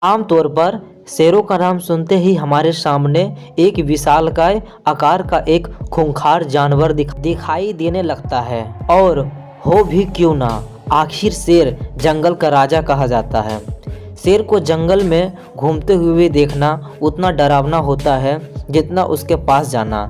आमतौर पर शेरों का नाम सुनते ही हमारे सामने एक विशालकाय आकार का एक खूंखार जानवर दिखाई देने लगता है। और हो भी क्यों ना, आखिर शेर जंगल का राजा कहा जाता है। शेर को जंगल में घूमते हुए देखना उतना डरावना होता है जितना उसके पास जाना।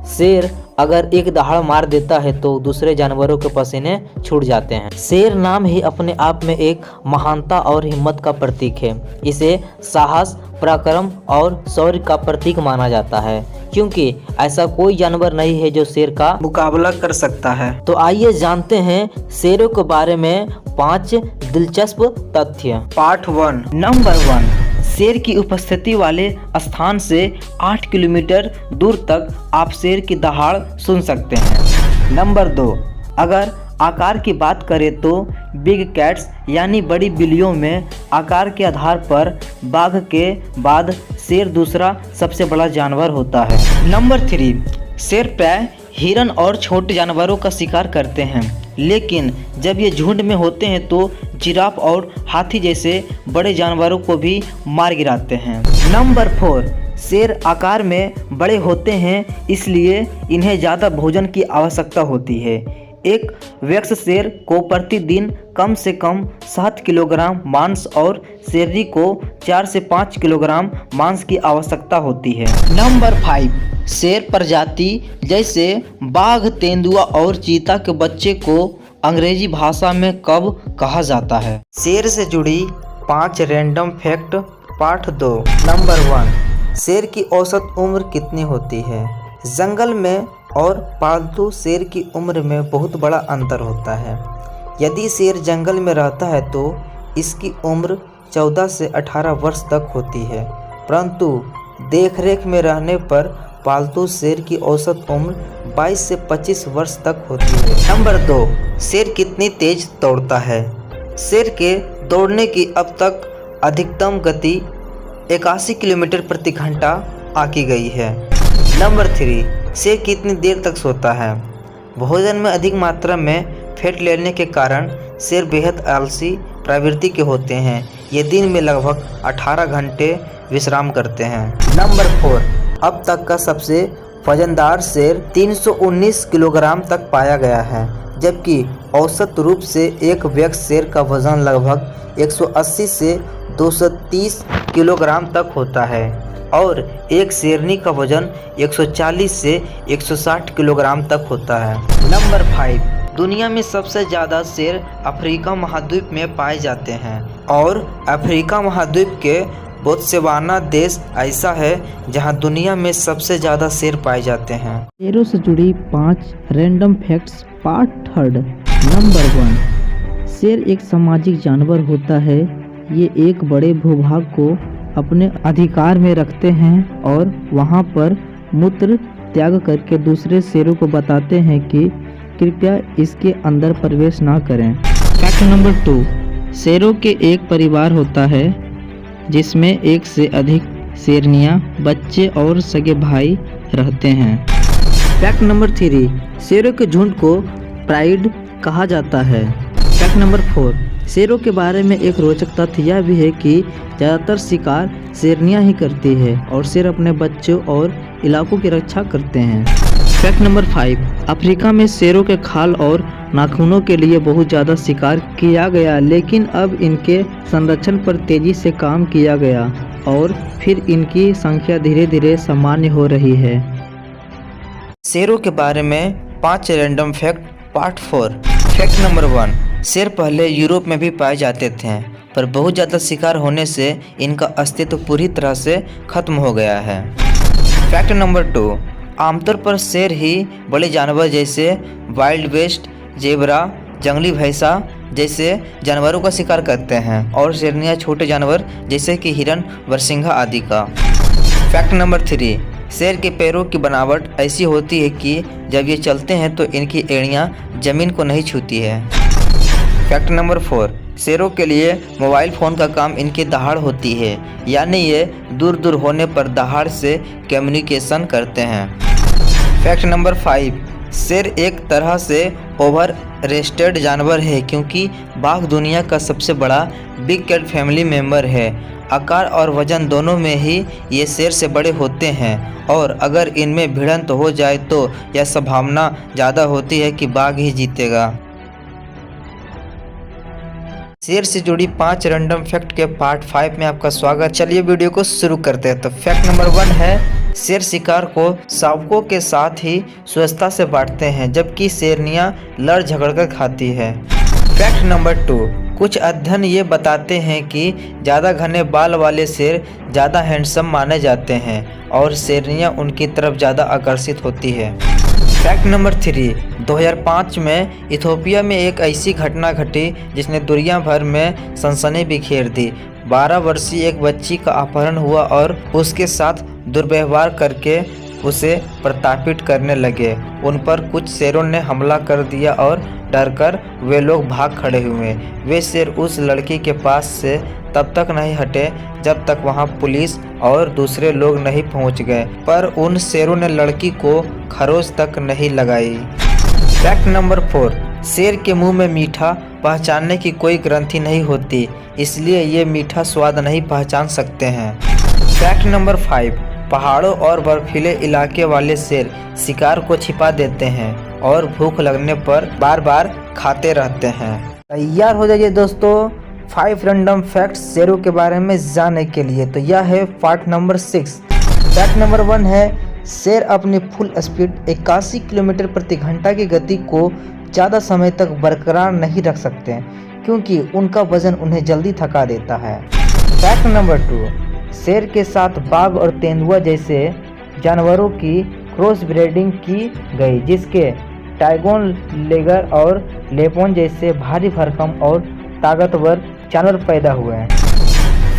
शेर अगर एक दहाड़ मार देता है तो दूसरे जानवरों के पसीने छूट जाते हैं। शेर नाम ही अपने आप में एक महानता और हिम्मत का प्रतीक है। इसे साहस, पराक्रम और शौर्य का प्रतीक माना जाता है, क्योंकि ऐसा कोई जानवर नहीं है जो शेर का मुकाबला कर सकता है। तो आइए जानते हैं शेरों के बारे में 5 दिलचस्प तथ्य। पार्ट 1। नंबर 1, शेर की उपस्थिति वाले स्थान से 8 किलोमीटर दूर तक आप शेर की दहाड़ सुन सकते हैं। नंबर 2, अगर आकार की बात करें तो बिग कैट्स यानी बड़ी बिल्लियों में आकार के आधार पर बाघ के बाद शेर दूसरा सबसे बड़ा जानवर होता है। नंबर 3, शेर प्राय हिरन और छोटे जानवरों का शिकार करते हैं, लेकिन जब ये झुंड में होते हैं तो जिराफ और हाथी जैसे बड़े जानवरों को भी मार गिराते हैं। नंबर 4, शेर आकार में बड़े होते हैं, इसलिए इन्हें ज़्यादा भोजन की आवश्यकता होती है। एक वयस्क शेर को प्रतिदिन कम से कम 7 किलोग्राम मांस और शेरनी को 4 से 5 किलोग्राम मांस की आवश्यकता होती है। नंबर 5, शेर प्रजाति जैसे बाघ, तेंदुआ और चीता के बच्चे को अंग्रेजी भाषा में कब कहा जाता है। शेर से जुड़ी 5 रैंडम फैक्ट। पार्ट 2। नंबर 1, शेर की औसत उम्र कितनी होती है। जंगल में और पालतू शेर की उम्र में बहुत बड़ा अंतर होता है। यदि शेर जंगल में रहता है तो इसकी उम्र 14 से 18 वर्ष तक होती है, परंतु देखरेख में रहने पर पालतू शेर की औसत उम्र 22 से 25 वर्ष तक होती है। नंबर 2, शेर कितनी तेज दौड़ता है। शेर के दौड़ने की अब तक अधिकतम गति 81 किलोमीटर प्रति घंटा आंकी गई है। नंबर 3, शेर कितनी देर तक सोता है। भोजन में अधिक मात्रा में फैट लेने के कारण शेर बेहद आलसी प्रवृत्ति के होते हैं। ये दिन में लगभग 18 घंटे विश्राम करते हैं। नंबर 4, अब तक का सबसे वजनदार शेर 319 किलोग्राम तक पाया गया है, जबकि औसत रूप से एक वयस्क शेर का वजन लगभग 180 से 230 किलोग्राम तक होता है और एक शेरनी का वजन 140 से 160 किलोग्राम तक होता है। नंबर 5, दुनिया में सबसे ज़्यादा शेर अफ्रीका महाद्वीप में पाए जाते हैं और अफ्रीका महाद्वीप के बोत्सवाना देश ऐसा है जहां दुनिया में सबसे ज़्यादा शेर पाए जाते हैं। शेरों से जुड़ी 5 रैंडम फैक्ट्स। पार्ट 3। नंबर 1, शेर एक सामाजिक जानवर होता है। ये एक बड़े भूभाग को अपने अधिकार में रखते हैं और वहाँ पर मूत्र त्याग करके दूसरे शेरों को बताते हैं कि कृपया इसके अंदर प्रवेश ना करें। फैक्ट नंबर 2, शेरों के एक परिवार होता है जिसमें एक से अधिक शेरनियाँ, बच्चे और सगे भाई रहते हैं। फैक्ट नंबर 3, शेरों के झुंड को प्राइड कहा जाता है। फैक्ट नंबर 4, शेरों के बारे में एक रोचक तथ्य यह भी है कि ज़्यादातर शिकार शेरनियाँ ही करती है और शेर अपने बच्चों और इलाकों की रक्षा करते हैं। फैक्ट नंबर 5, अफ्रीका में शेरों के खाल और नाखूनों के लिए बहुत ज़्यादा शिकार किया गया, लेकिन अब इनके संरक्षण पर तेज़ी से काम किया गया और फिर इनकी संख्या धीरे धीरे सामान्य हो रही है। शेरों के बारे में 5 random fact. Part 4। Fact number 1, शेर पहले यूरोप में भी पाए जाते थे, पर बहुत ज़्यादा शिकार होने से इनका अस्तित्व पूरी तरह से खत्म हो गया है। फैक्ट नंबर 2, आमतौर पर शेर ही बड़े जानवर जैसे वाइल्ड बेस्ट, जेबरा, जंगली भैंसा जैसे जानवरों का शिकार करते हैं और शेरनियाँ छोटे जानवर जैसे कि हिरन, बरसिंघा आदि का। फैक्ट नंबर 3, शेर के पैरों की बनावट ऐसी होती है कि जब ये चलते हैं तो इनकी एड़ियाँ ज़मीन को नहीं छूती है। फैक्ट नंबर 4, शेरों के लिए मोबाइल फ़ोन का काम इनकी दहाड़ होती है, यानी ये दूर दूर होने पर दहाड़ से कम्युनिकेशन करते हैं। फैक्ट नंबर 5, शेर एक तरह से ओवर रेस्टेड जानवर है क्योंकि बाघ दुनिया का सबसे बड़ा बिग कैट फैमिली मेम्बर है। आकार और वजन दोनों में ही ये शेर से बड़े होते हैं और अगर इनमें भिड़ंत हो जाए तो यह संभावना ज़्यादा होती है कि बाघ ही जीतेगा। शेर से जुड़ी 5 रैंडम फैक्ट के पार्ट 5 में आपका स्वागत। चलिए वीडियो को शुरू करते हैं। तो फैक्ट नंबर 1 है, शेर शिकार को शावकों के साथ ही स्वच्छता से बांटते हैं, जबकि शेरनियां लड़ झगड़ कर खाती है। फैक्ट नंबर 2, कुछ अध्ययन ये बताते हैं कि ज़्यादा घने बाल वाले शेर ज़्यादा हैंडसम माने जाते हैं और शेरनियां उनकी तरफ ज़्यादा आकर्षित होती है। फैक्ट नंबर 3, 2005 में इथोपिया में एक ऐसी घटना घटी जिसने दुनिया भर में सनसनी बिखेर दी। 12 वर्षीय एक बच्ची का अपहरण हुआ और उसके साथ दुर्व्यवहार करके उसे प्रताड़ित करने लगे। उन पर कुछ शेरों ने हमला कर दिया और डरकर वे लोग भाग खड़े हुए। वे शेर उस लड़की के पास से तब तक नहीं हटे जब तक वहां पुलिस और दूसरे लोग नहीं पहुंच गए, पर उन शेरों ने लड़की को खरोच तक नहीं लगाई। फैक्ट नंबर 4, शेर के मुंह में मीठा पहचानने की कोई ग्रंथि नहीं होती, इसलिए ये मीठा स्वाद नहीं पहचान सकते हैं। फैक्ट नंबर 5, पहाड़ों और बर्फीले इलाके वाले शेर शिकार को छिपा देते हैं और भूख लगने पर बार बार खाते रहते हैं। तैयार हो जाइए दोस्तों 5 रैंडम फैक्ट्स शेरों के बारे में जानने के लिए। तो यह है पार्ट नंबर 6। फैक्ट नंबर 1 है, शेर अपनी फुल स्पीड 81 किलोमीटर प्रति घंटा की गति को ज़्यादा समय तक बरकरार नहीं रख सकते क्योंकि उनका वजन उन्हें जल्दी थका देता है। फैक्ट नंबर 2, शेर के साथ बाघ और तेंदुआ जैसे जानवरों की क्रॉस ब्रीडिंग की गई, जिसके टाइगोन, लेगर और लेपोन जैसे भारी भरकम और ताकतवर जानवर पैदा हुए हैं।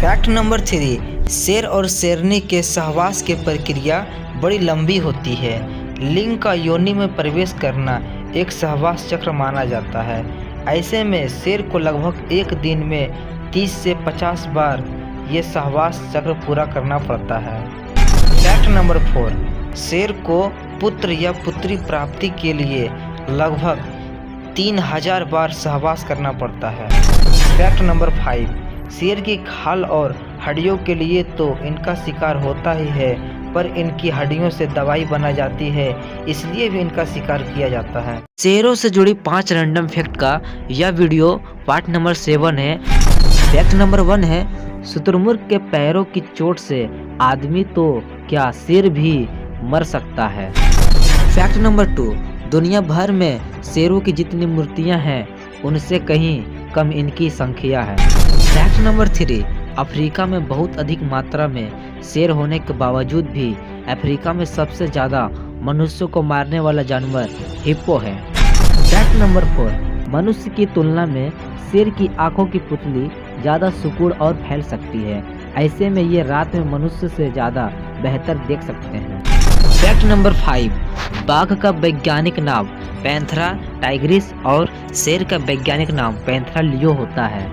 फैक्ट नंबर 3, शेर और शेरनी के सहवास की प्रक्रिया बड़ी लंबी होती है। लिंग का योनि में प्रवेश करना एक सहवास चक्र माना जाता है। ऐसे में शेर को लगभग एक दिन में 30 से 50 बार ये सहवास चक्र पूरा करना पड़ता है। फैक्ट नंबर 4, शेर को पुत्र या पुत्री प्राप्ति के लिए लगभग 3000 बार सहवास करना पड़ता है। फैक्ट नंबर 5, शेर की खाल और हड्डियों के लिए तो इनका शिकार होता ही है, पर इनकी हड्डियों से दवाई बना जाती है, इसलिए भी इनका शिकार किया जाता है। शेरों से जुड़ी 5 रैंडम फैक्ट का यह वीडियो पार्ट नंबर 7 है। फैक्ट नंबर 1 है, शुतुरमुर्ग के पैरों की चोट से आदमी तो क्या शेर भी मर सकता है। फैक्ट नंबर 2, दुनिया भर में शेरों की जितनी मूर्तियां हैं उनसे कहीं कम इनकी संख्या है। फैक्ट नंबर 3, अफ्रीका में बहुत अधिक मात्रा में शेर होने के बावजूद भी अफ्रीका में सबसे ज़्यादा मनुष्यों को मारने वाला जानवर हिप्पो है। फैक्ट नंबर 4, मनुष्य की तुलना में शेर की आंखों की पुतली ज़्यादा सिकुड़ और फैल सकती है। ऐसे में ये रात में मनुष्य से ज़्यादा बेहतर देख सकते हैं। फैक्ट नंबर 5, बाघ का वैज्ञानिक नाम पैंथेरा टाइग्रिस और शेर का वैज्ञानिक नाम पैंथेरा लियो होता है।